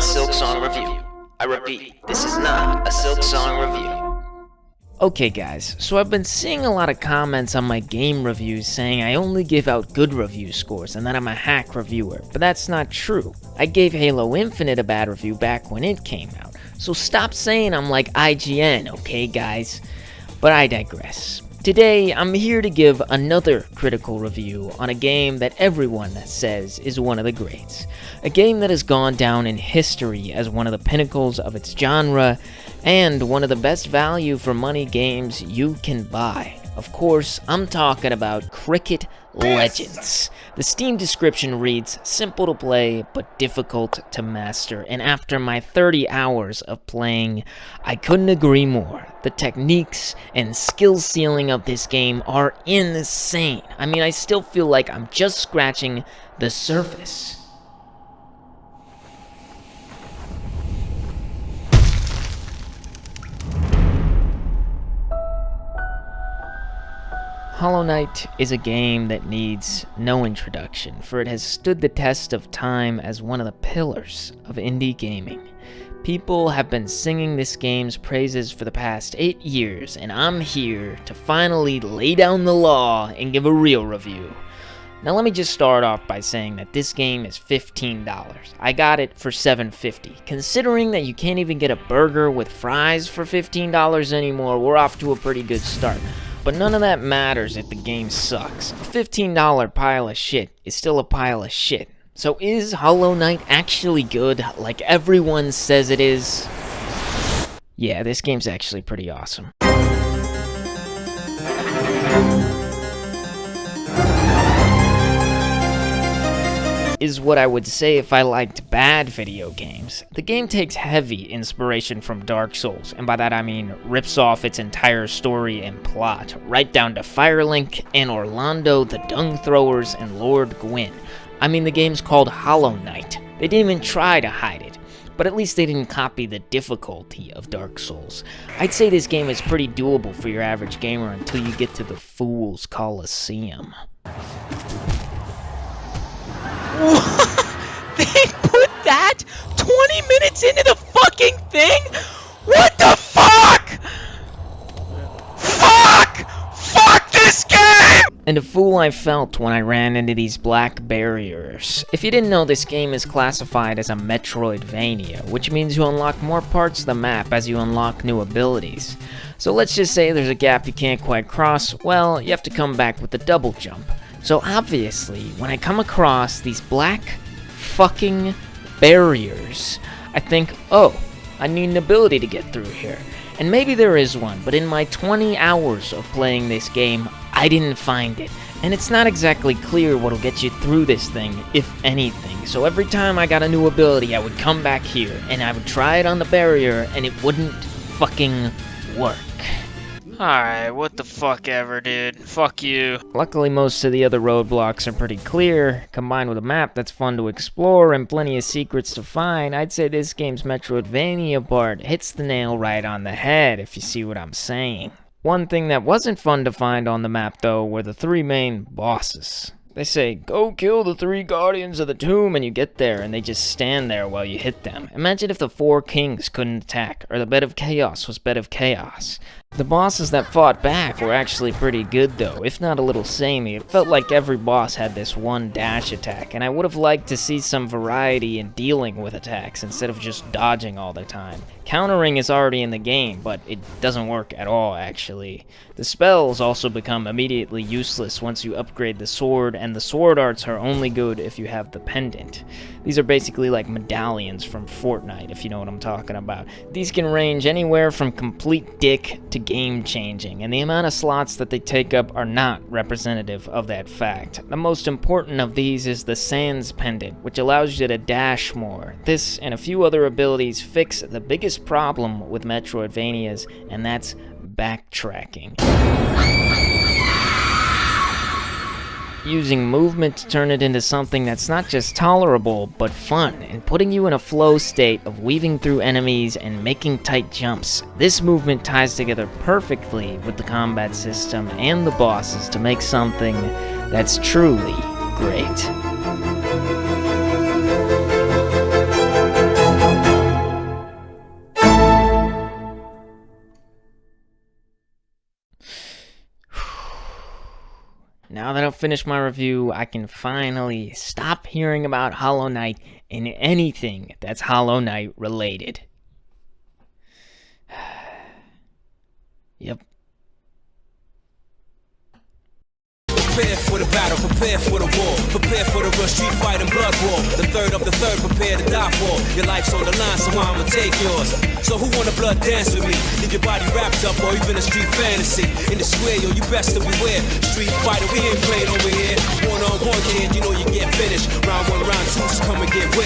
Silksong review. I repeat, this is not a Silksong review. Okay guys, so I've been seeing a lot of comments on my game reviews saying I only give out good review scores and that I'm a hack reviewer, but that's not true. I gave Halo Infinite a bad review back when it came out, so stop saying I'm like IGN, okay guys? But I digress. Today, I'm here to give another critical review on a game that everyone says is one of the greats. A game that has gone down in history as one of the pinnacles of its genre, and one of the best value for money games you can buy. Of course, I'm talking about Cricket Legends. The Steam description reads, simple to play, but difficult to master, and after my 30 hours of playing, I couldn't agree more. The techniques and skill ceiling of this game are insane. I mean, I still feel like I'm just scratching the surface. Hollow Knight is a game that needs no introduction, for it has stood the test of time as one of the pillars of indie gaming. People have been singing this game's praises for the past 8 years, and I'm here to finally lay down the law and give a real review. Now let me just start off by saying that this game is $15. I got it for $7.50. Considering that you can't even get a burger with fries for $15 anymore, we're off to a pretty good start. But none of that matters if the game sucks. A $15 pile of shit is still a pile of shit. So is Hollow Knight actually good, like everyone says it is? Yeah, this game's actually pretty awesome. Is what I would say if I liked bad video games. The game takes heavy inspiration from Dark Souls, and by that I mean rips off its entire story and plot, right down to Firelink and Orlando the Dung Throwers and Lord Gwyn. I mean, the game's called Hollow Knight. They didn't even try to hide it, but at least they didn't copy the difficulty of Dark Souls. I'd say this game is pretty doable for your average gamer until you get to the Fool's Coliseum. They put that 20 minutes into the fucking thing? What the fuck? Fuck this game! And a fool I felt when I ran into these black barriers. If you didn't know, this game is classified as a Metroidvania, which means you unlock more parts of the map as you unlock new abilities. So let's just say there's a gap you can't quite cross, well, you have to come back with a double jump. So obviously, when I come across these black fucking barriers, I think, oh, I need an ability to get through here. And maybe there is one, but in my 20 hours of playing this game, I didn't find it. And it's not exactly clear what'll get you through this thing, if anything. So every time I got a new ability, I would come back here, and I would try it on the barrier, and it wouldn't fucking work. Alright, what the fuck ever, dude. Fuck you. Luckily, most of the other roadblocks are pretty clear. Combined with a map that's fun to explore and plenty of secrets to find, I'd say this game's Metroidvania part hits the nail right on the head, if you see what I'm saying. One thing that wasn't fun to find on the map, though, were the 3 main bosses. They say, go kill the 3 guardians of the tomb, and you get there, and they just stand there while you hit them. Imagine if the 4 kings couldn't attack, or the bed of chaos was bed of chaos. The bosses that fought back were actually pretty good though, if not a little samey. It felt like every boss had this one dash attack, and I would have liked to see some variety in dealing with attacks instead of just dodging all the time. Countering is already in the game, but it doesn't work at all actually. The spells also become immediately useless once you upgrade the sword, and the sword arts are only good if you have the pendant. These are basically like medallions from Fortnite, if you know what I'm talking about. These can range anywhere from complete dick to game-changing, and the amount of slots that they take up are not representative of that fact. The most important of these is the Sans Pendant, which allows you to dash more. This and a few other abilities fix the biggest problem with Metroidvanias, and that's backtracking. Using movement to turn it into something that's not just tolerable, but fun, and putting you in a flow state of weaving through enemies and making tight jumps. This movement ties together perfectly with the combat system and the bosses to make something that's truly great. Now that I've finished my review, I can finally stop hearing about Hollow Knight and anything that's Hollow Knight related. Yep. Prepare for the battle, prepare for the war, prepare for the real street fight and blood war. The third of the third, prepare to die for. Your life's on the line, so I'ma take yours. So who wanna blood dance with me? Leave your body wrapped up or even a street fantasy. In the square, yo, you best to beware. Street fighter, we ain't playing over here. One-on-one, kid, you know you get finished. Round one, round two, just come and get with